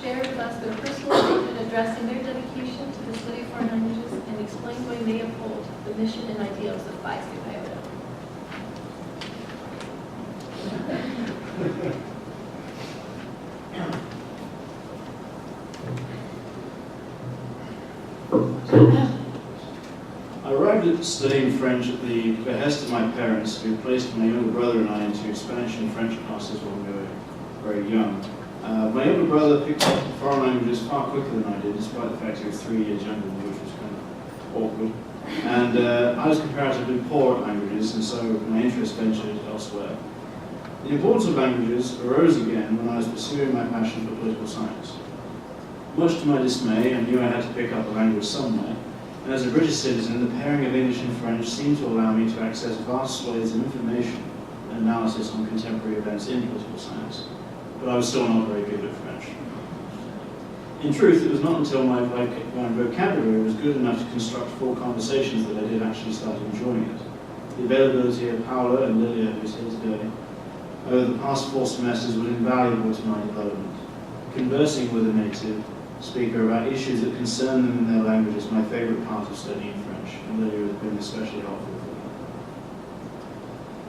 share with us their personal statement addressing their dedication to the study of foreign languages and explain why they uphold the mission and ideals of Phi Sigma Iota. I arrived at studying French at the behest of my parents, who placed my younger brother and I into Spanish and French classes when we were very young. My younger brother picked up foreign languages far quicker than I did, despite the fact he was 3 years younger than me, which was kind of awkward. And I was comparatively poor at languages, and so my interest ventured elsewhere. The importance of languages arose again when I was pursuing my passion for political science. Much to my dismay, I knew I had to pick up a language somewhere, and as a British citizen, the pairing of English and French seemed to allow me to access vast swathes of information and analysis on contemporary events in political science. But I was still not very good at French. In truth, it was not until my vocabulary was good enough to construct full conversations that I did actually start enjoying it. The availability of Paola and Lilia, who's here today, over the past 4 semesters was invaluable to my development. Conversing with a native speaker about issues that concern them in their language is my favourite part of studying French, and Lilia has been especially helpful for me.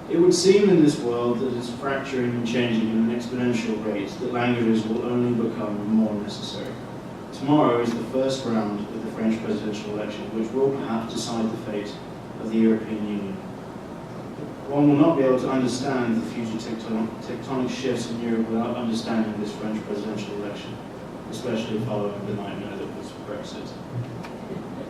It would seem in this world that is fracturing and changing at an exponential rate that languages will only become more necessary. Tomorrow is the first round of the French presidential election, which will perhaps decide the fate of the European Union. One will not be able to understand the future tectonic shifts in Europe without understanding this French presidential election, especially following the nightmare that was Brexit.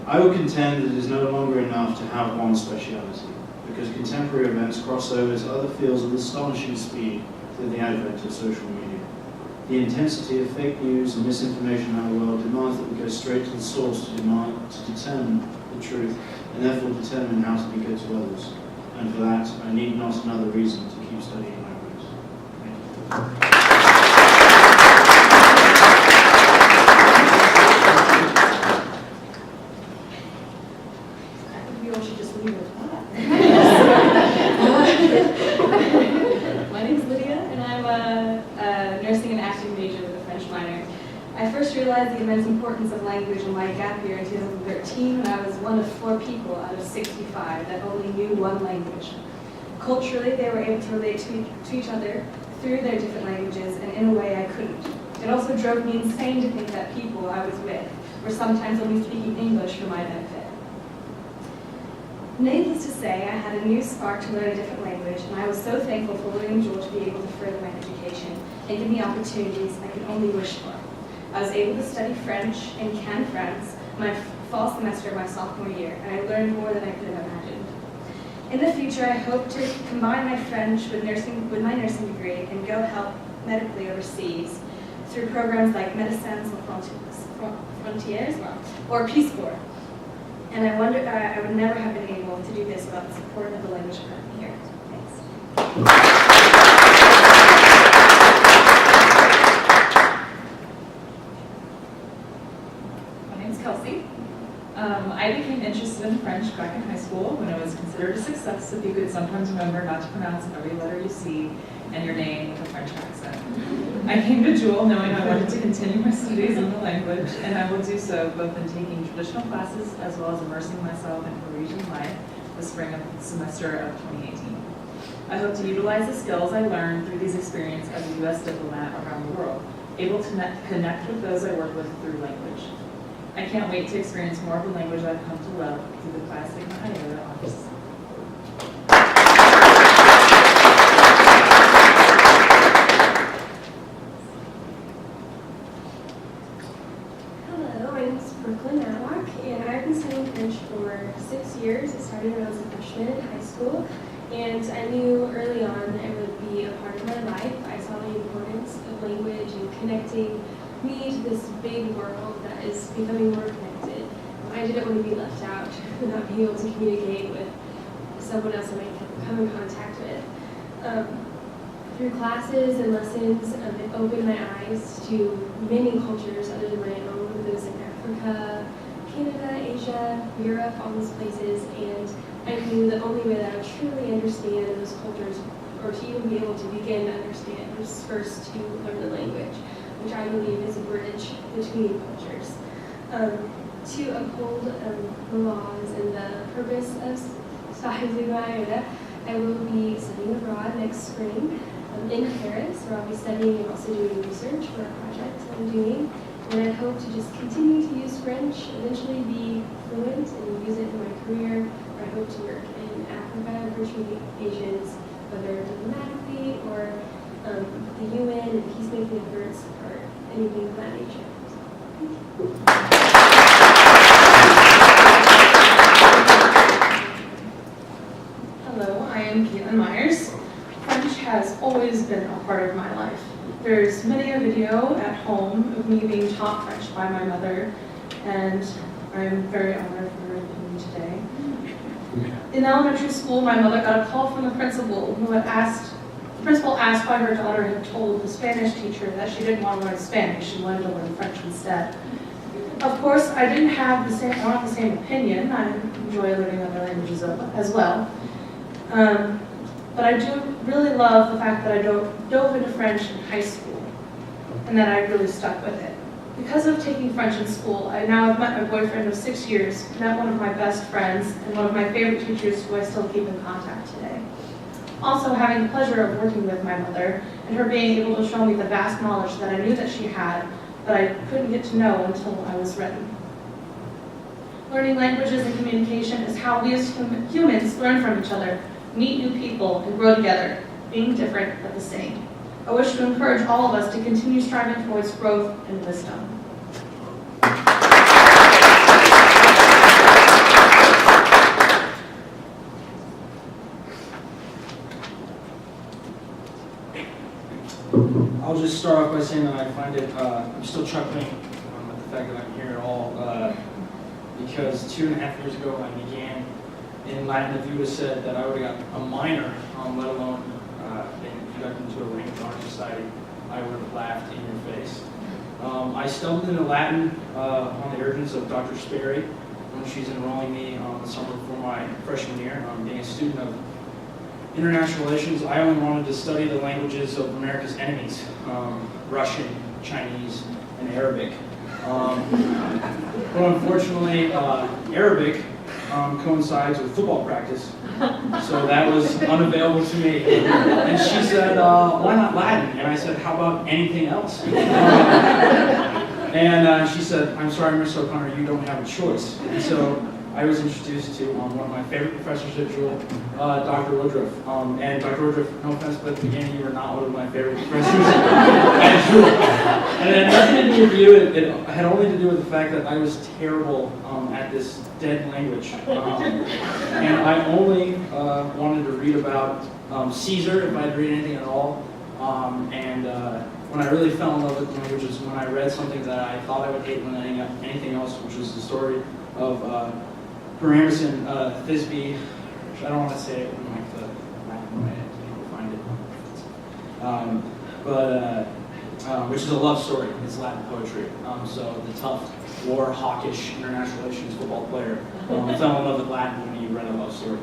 I would contend that it is no longer enough to have one speciality, because contemporary events cross over to other fields with astonishing speed through the advent of social media. The intensity of fake news and misinformation in our world demands that we go straight to the source to determine the truth, and therefore determine how to be good to others. And for that, I need not another reason to keep studying languages. Thank you. My name is Lydia, and I'm a nursing and acting major with a French minor. I first realized the immense importance of language in my gap year in 2013 when I was one of 4 people out of 65 that only knew one language. Culturally, they were able to relate to each other through their different languages, and in a way I couldn't. It also drove me insane to think that people I was with were sometimes only speaking English for my benefit. Needless to say, I had a new spark to learn a different language, and I was so thankful for William Jewell to be able to further my education and give me opportunities I could only wish for. I was able to study French in Cannes, France, my fall semester of my sophomore year, and I learned more than I could have imagined. In the future, I hope to combine my French with my nursing degree and go help medically overseas through programs like Médecins Sans Frontières or Peace Corps. And I wonder, I would never have been able to do this without the support of the language department here. Thanks. I became interested in French back in high school when it was considered a success if you could sometimes remember not to pronounce every letter you see and your name with a French accent. I came to Jewell knowing I wanted to continue my studies in the language, and I will do so both in taking traditional classes as well as immersing myself in Parisian life the spring of semester of 2018. I hope to utilize the skills I learned through these experiences as a U.S. diplomat around the world, able to connect with those I work with through language. I can't wait to experience more of the language I've come to love through the Phi Sigma Iota office. Hello, my name is Brooklyn Matlock, and I've been studying French for 6 years. I started when I was a freshman in high school, and I knew early on that it would be a part of my life. I saw the importance of language and connecting me to this big world that is becoming more connected. I didn't want to be left out without being able to communicate with someone else I might come in contact with. Through classes and lessons, it opened my eyes to many cultures other than my own, those in Africa, Canada, Asia, Europe, all those places, and I knew the only way that I would truly understand those cultures, or to even be able to begin to understand, was first to learn the language. which I believe is a bridge between cultures. To uphold the laws and the purpose of Sahib Iota, I will be studying abroad next spring in Paris, where I'll be studying and also doing research for a project that I'm doing. And I hope to just continue to use French, eventually be fluent and use it in my career. I hope to work in Africa, virtually Asians, whether diplomatically or the UN and peacemaking efforts or anything of that nature. Hello, I am Caitlin Myers. French has always been a part of my life. There's many a video at home of me being taught French by my mother, and I'm very honored for her with me today. In elementary school, my mother got a call from the principal asked why her daughter had told the Spanish teacher that she didn't want to learn Spanish and wanted to learn French instead. Of course, I don't have the same opinion. I enjoy learning other languages as well. But I do really love the fact that I dove into French in high school and that I really stuck with it. Because of taking French in school, I now have met my boyfriend of 6 years, met one of my best friends, and one of my favorite teachers who I still keep in contact today. Also, having the pleasure of working with my mother and her being able to show me the vast knowledge that I knew that she had, but I couldn't get to know until I was ready. Learning languages and communication is how we as humans learn from each other, meet new people, and grow together, being different but the same. I wish to encourage all of us to continue striving towards growth and wisdom. I'll just start off by saying that I find it, I'm still chuckling at the fact that I'm here at all, because 2.5 years ago I began in Latin. If you would have said that I would have got a minor, let alone being conducted into a language honor society, I would have laughed in your face. I stumbled into Latin on the urgence of Dr. Sperry when she's enrolling me the summer before my freshman year. Being a student of international relations, I only wanted to study the languages of America's enemies, Russian, Chinese, and Arabic. But unfortunately, Arabic coincides with football practice, so that was unavailable to me. And she said, why not Latin? And I said, how about anything else? And she said, I'm sorry, Mr. O'Connor, you don't have a choice. And so I was introduced to one of my favorite professors at Jewel, Dr. Woodruff. And Dr. Woodruff, no offense, but at the beginning you were not one of my favorite professors at Jewel. And it had nothing to do with you, it had only to do with the fact that I was terrible at this dead language. And I only wanted to read about Caesar, if I'd read anything at all. When I really fell in love with language was when I read something that I thought I would hate more than anything else, which was the story of Paramus and Thisbe. I don't want to say it in like the Latin way, people find it. Which is a love story. It's Latin poetry. So the tough, war, hawkish international relations football player fell in love with Latin when he read a love story.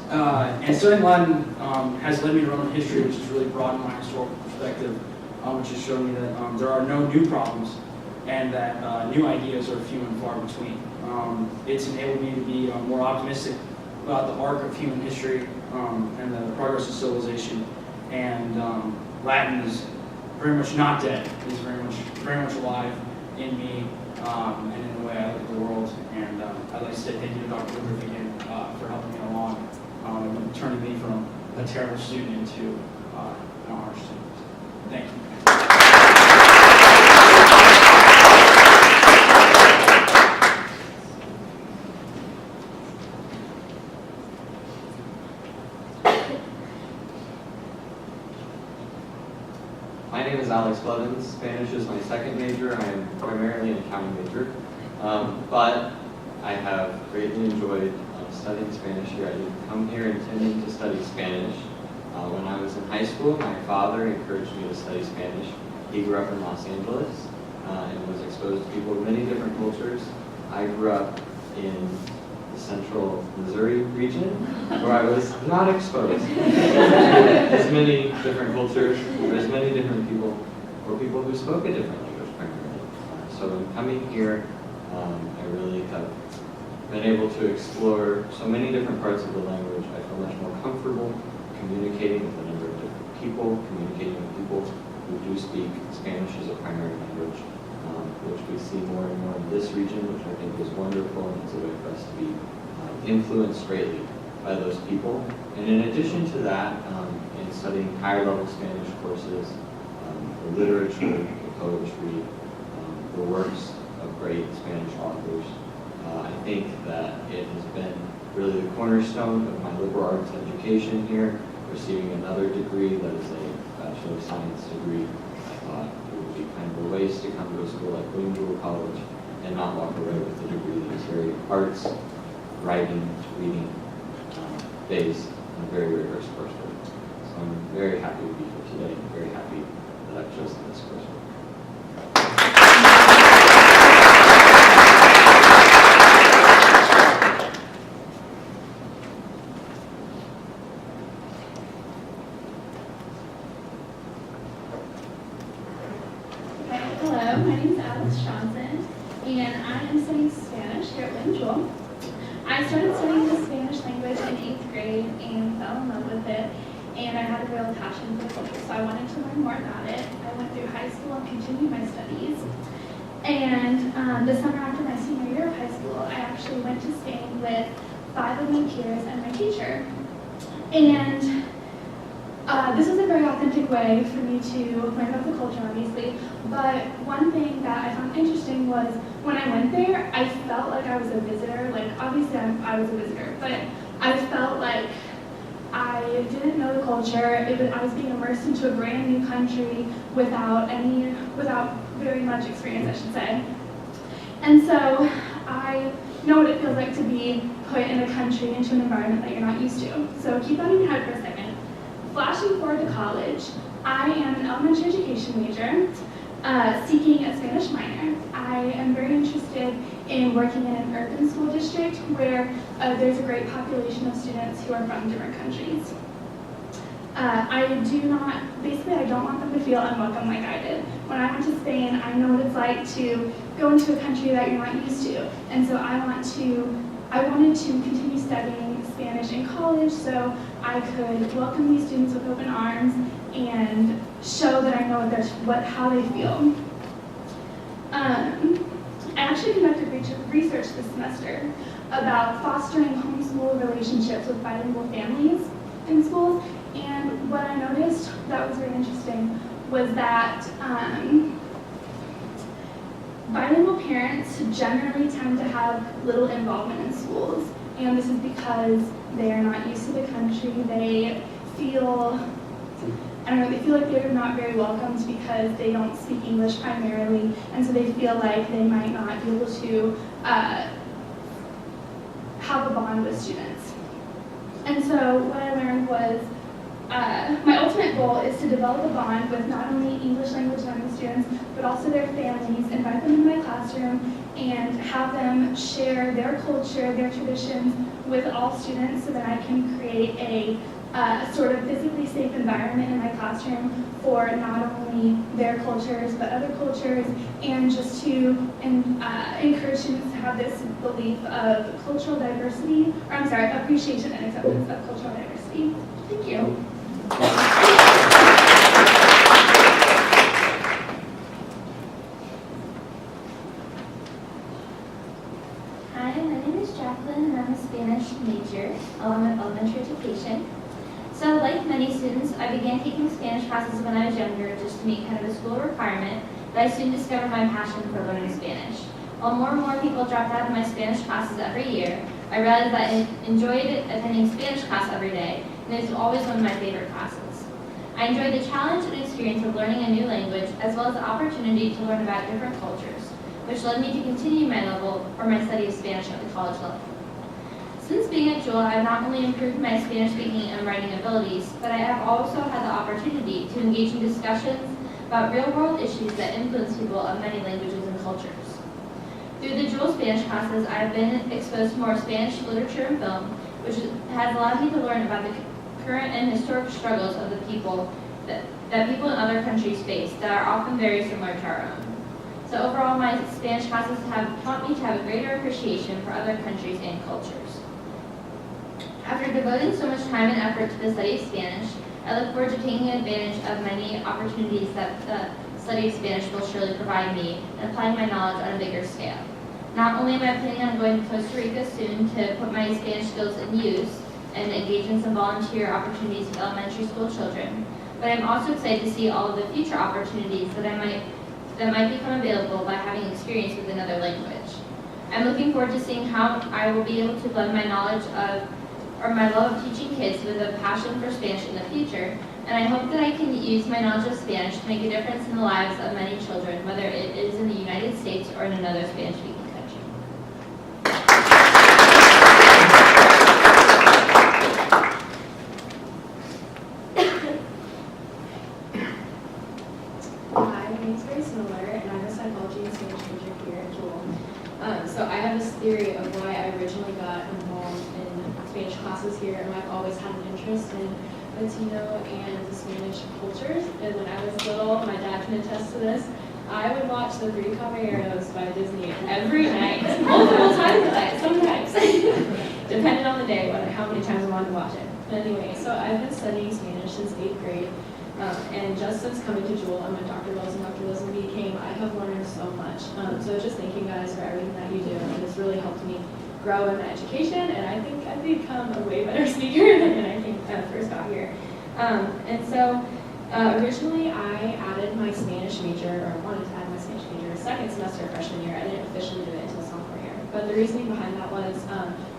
And studying Latin has led me to Roman history, which has really broadened my historical perspective, which has shown me that there are no new problems and that new ideas are few and far between. It's enabled me to be more optimistic about the arc of human history and the progress of civilization. And Latin is very much not dead. It's very much alive in me and in the way I look at the world. And I'd like to say thank you to Dr. Woodruff again for helping me along and turning me from a terrible student into an honor student. Thank you. My name is Alex Blevins. Spanish is my second major. I am primarily an accounting major, but I have greatly enjoyed studying Spanish here. I didn't come here intending to study Spanish. When I was in high school, my father encouraged me to study Spanish. He grew up in Los Angeles and was exposed to people of many different cultures. I grew up in the central Missouri region, where I was not exposed to as many different cultures, or as many different people. or people who spoke a different language primarily. So in coming here, I really have been able to explore so many different parts of the language. I feel much more comfortable communicating with a number of different people, communicating with people who do speak Spanish as a primary language, which we see more and more in this region, which I think is wonderful, and it's a way for us to be influenced greatly by those people. And in addition to that, in studying higher level Spanish courses, the literature, the poetry, the works of great Spanish authors, I think that it has been really the cornerstone of my liberal arts education here, receiving another degree that is a Bachelor of Science degree. I thought it would be kind of a waste to come to a school like William Jewell College and not walk away with a degree that is very arts, writing, reading based, and a very rigorous coursework. So I'm very happy to be here today, and very happy that I've chosen this coursework. Hello, my name is Alex Johnson, and I am studying Spanish here at William Jewell. I started studying the Spanish language in 8th grade and fell in love with it, and I had a real passion for the culture, so I wanted to learn more about it. I went through high school and continued my studies, and the summer after my senior year of high school, I actually went to Spain with 5 of my peers and my teacher, and this was a very authentic way for me to learn about the culture, obviously, but one thing that I found interesting was when I went there, I felt like I was a visitor. Like, obviously I was a visitor, but I felt like I didn't know the culture. I was being immersed into a brand new country without very much experience, I should say. And so I know what it feels like to be put in a country, into an environment that you're not used to. So keep that in your head for a second. Flashing forward to college, I am an elementary education major seeking a Spanish minor. I am very interested in working in an urban school district where there's a great population of students who are from different countries. I don't want them to feel unwelcome like I did. When I went to Spain, I know what it's like to go into a country that you're not used to. And so I wanted to continue studying Spanish in college so I could welcome these students with open arms and show that I know how they feel. I actually conducted research this semester about fostering homeschool relationships with bilingual families in schools, and what I noticed that was very interesting was that bilingual parents generally tend to have little involvement in schools, and this is because they are not used to the country. They feel like they're not very welcomed because they don't speak English primarily, and so they feel like they might not be able to have a bond with students. And so what I learned was my ultimate goal is to develop a bond with not only English language learning students, but also their families, invite them into my classroom, and have them share their culture, their traditions with all students so that I can create a sort of physically safe environment in my classroom for not only their cultures, but other cultures, and just to encourage students to have this belief of cultural diversity, appreciation and acceptance of cultural diversity. Thank you. Hi, my name is Jacqueline, and I'm a Spanish major along with elementary education. So like many students, I began taking Spanish classes when I was younger just to meet kind of a school requirement, but I soon discovered my passion for learning Spanish. While more and more people dropped out of my Spanish classes every year, I realized that I enjoyed attending Spanish class every day, and it was always one of my favorite classes. I enjoyed the challenge and experience of learning a new language, as well as the opportunity to learn about different cultures, which led me to continue my study of Spanish at the college level. Since being at Jewell, I have not only improved my Spanish speaking and writing abilities, but I have also had the opportunity to engage in discussions about real-world issues that influence people of many languages and cultures. Through the Jewell Spanish classes, I have been exposed to more Spanish literature and film, which has allowed me to learn about the current and historic struggles of the people that people in other countries face that are often very similar to our own. So overall, my Spanish classes have taught me to have a greater appreciation for other countries and cultures. After devoting so much time and effort to the study of Spanish, I look forward to taking advantage of many opportunities that the study of Spanish will surely provide me and applying my knowledge on a bigger scale. Not only am I planning on going to Costa Rica soon to put my Spanish skills in use and engage in some volunteer opportunities with elementary school children, but I'm also excited to see all of the future opportunities that might become available by having experience with another language. I'm looking forward to seeing how I will be able to blend my knowledge of, or my love of teaching kids with a passion for Spanish in the future, and I hope that I can use my knowledge of Spanish to make a difference in the lives of many children, whether it is in the United States or in another Spanish-speaking country. Hi, my name is Grace Miller, and I'm a psychology and Spanish major here at Jewel. So I have this theory of why I originally got involved in Spanish classes here, and I've always had an interest in Latino and Spanish cultures. And when I was little, my dad can attest to this, I would watch the Three Caballeros by Disney every night, multiple times a night, sometimes, depending on the day, how many times I wanted to watch it. But anyway, so I've been studying Spanish since 8th grade. And just since coming to Jewel, I met Dr. Wilson. Dr. Wilson became, I have learned so much. So just thank you guys for everything that you do. And it's really helped me grow in my education. And I think I've become a way better speaker than when I first got here. And so originally I added my Spanish major, or wanted to add my Spanish major, second semester freshman year. I didn't officially do it until sophomore year. But the reasoning behind that was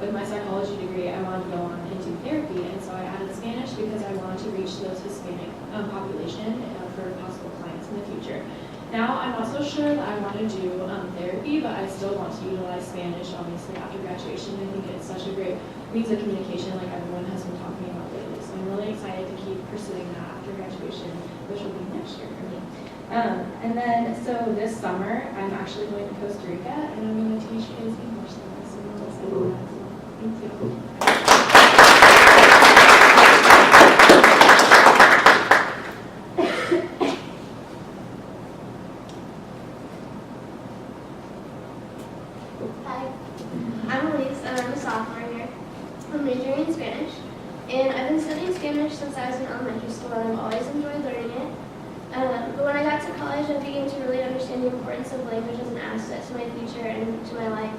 with my psychology degree, I wanted to go on and do therapy. And so I added Spanish because I wanted to reach those Hispanic population for possible clients in the future. Now, I'm also sure that I want to do therapy, but I still want to utilize Spanish, obviously, after graduation. I think it's such a great means of communication, like everyone has been talking about lately. So I'm really excited to keep pursuing that after graduation, which will be next year for me. And then, so this summer, I'm actually going to Costa Rica, and I'm going to teach kids English there. So I'm really excited about that as well. Thank you. Hi, I'm Elise, and I'm a sophomore here. I'm majoring in Spanish, and I've been studying Spanish since I was in elementary school, and I've always enjoyed learning it. But when I got to college, I began to really understand the importance of language as an asset to my future and to my life.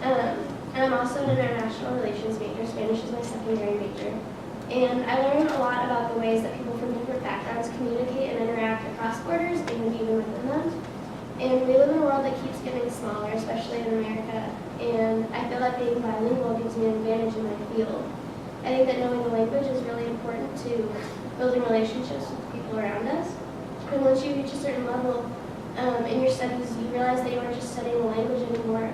And I'm also an international relations major. Spanish is my secondary major. And I learned a lot about the ways that people from different backgrounds communicate and interact across borders and even within them. And we live in a world that keeps getting smaller, especially in America. And I feel like being bilingual gives me an advantage in my field. I think that knowing the language is really important to building relationships with the people around us. And once you reach a certain level in your studies, you realize that you aren't just studying the language anymore,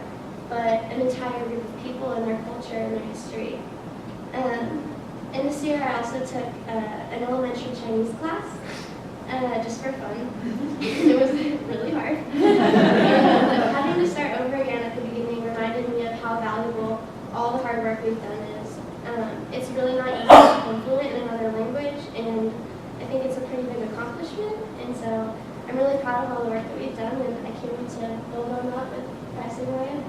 but an entire group of people and their culture and their history. And this year I also took an elementary Chinese class, just for fun. It was really hard. And having to start over again at the beginning reminded me of how valuable all the hard work we've done is. It's really not easy to become fluent in another language, and I think it's a pretty big accomplishment. And so I'm really proud of all the work that we've done, and I can't wait to build on that with Pricing Ryan.